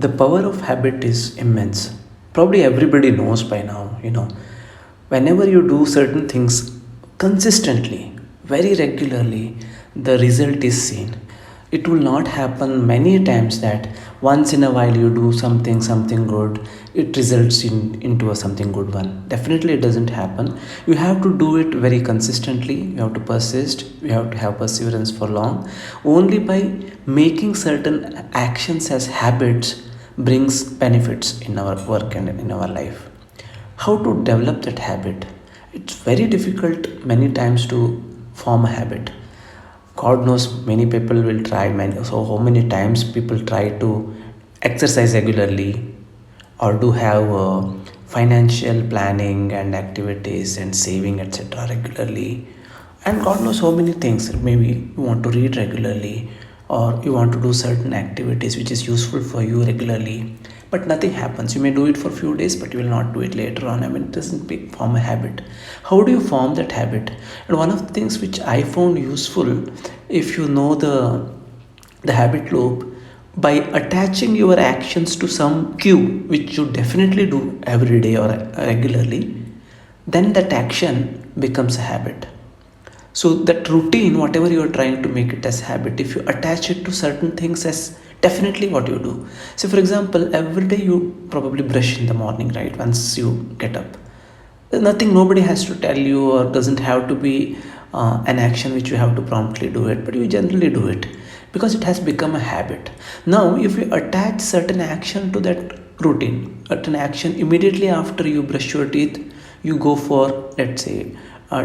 The power of habit is immense. Probably everybody knows by now, whenever you do certain things consistently, very regularly, the result is seen. It will not happen many times that once in a while you do something good, it results into a something good one. Definitely it doesn't happen. You have to do it very consistently, you have to persist, you have to have perseverance for long. Only by making certain actions as habits brings benefits in our work and in our life. How to develop that habit? It's very difficult many times to form a habit. God knows many people will try many, so how many times people try to exercise regularly or do have financial planning and activities and saving etc regularly, and God knows how many things. Maybe you want to read regularly or you want to do certain activities which is useful for you regularly, but nothing happens. You may do it for a few days but you will not do it later on. It doesn't form a habit. How do you form that habit? And one of the things which I found useful, if you know the habit loop, by attaching your actions to some cue which you definitely do every day or regularly, then that action becomes a habit. So that routine, whatever you are trying to make it as habit, if you attach it to certain things as definitely what you do. So for example, every day you probably brush in the morning, right? Once you get up, there's nothing, nobody has to tell you, or doesn't have to be an action which you have to promptly do it, but you generally do it because it has become a habit. Now if you attach certain action to that routine, certain action, immediately after you brush your teeth, you go for, let's say,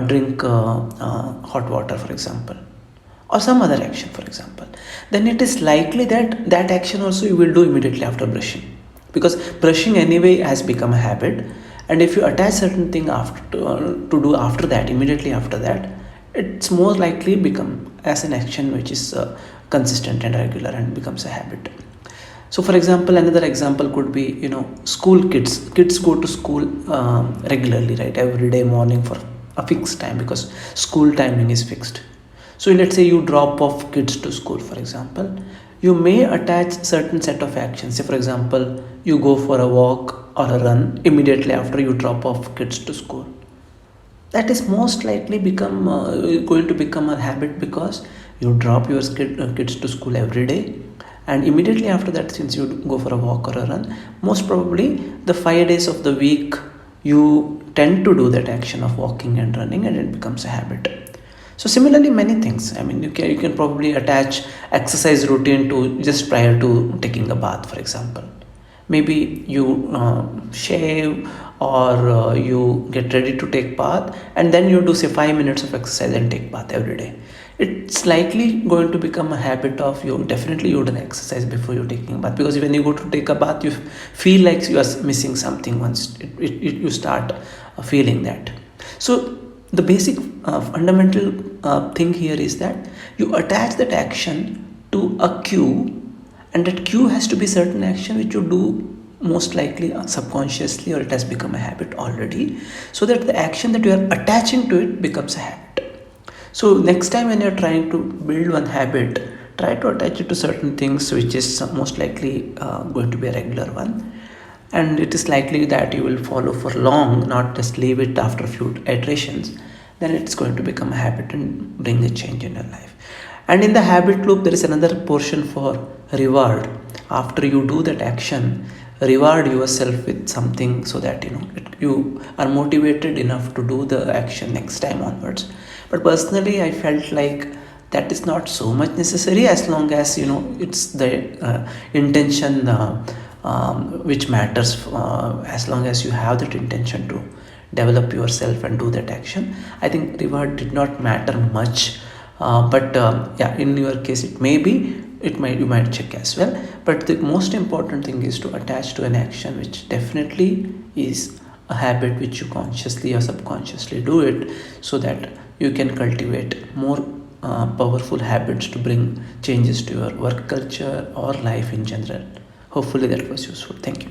drink hot water for example, or some other action for example, then it is likely that that action also you will do immediately after brushing, because brushing anyway has become a habit. And if you attach certain thing after to do after that, immediately after that, it's more likely become as an action which is consistent and regular and becomes a habit. So for example, another example could be, school kids go to school regularly, right? Every day morning for a fixed time, because school timing is fixed. So let's say you drop off kids to school for example, you may attach certain set of actions. Say for example, you go for a walk or a run immediately after you drop off kids to school. That is most likely become going to become a habit, because you drop your kids to school every day, and immediately after that, since you go for a walk or a run, most probably the 5 days of the week you tend to do that action of walking and running, and it becomes a habit. So similarly, many things. You can probably attach exercise routine to just prior to taking a bath, for example. Maybe you shave, or you get ready to take bath, and then you do say 5 minutes of exercise and take bath every day. It's likely going to become a habit of you. Definitely you do an exercise before you taking bath, because when you go to take a bath, you feel like you are missing something once you start feeling that. So the basic fundamental thing here is that you attach that action to a cue, and that cue has to be certain action which you do most likely subconsciously, or it has become a habit already, so that the action that you are attaching to it becomes a habit. So next time when you're trying to build one habit, try to attach it to certain things which is most likely going to be a regular one, and it is likely that you will follow for long, not just leave it after a few iterations. Then it's going to become a habit and bring a change in your life. And in the habit loop, there is another portion for reward. After you do that action, reward yourself with something, so that you are motivated enough to do the action next time onwards. But personally, I felt like that is not so much necessary, as long as it's the intention which matters. As long as you have that intention to develop yourself and do that action, I think reward did not matter much. But yeah, in your case it may be, you might check as well. But the most important thing is to attach to an action which definitely is a habit which you consciously or subconsciously do it, so that you can cultivate more powerful habits to bring changes to your work culture or life in general. Hopefully that was useful. Thank you.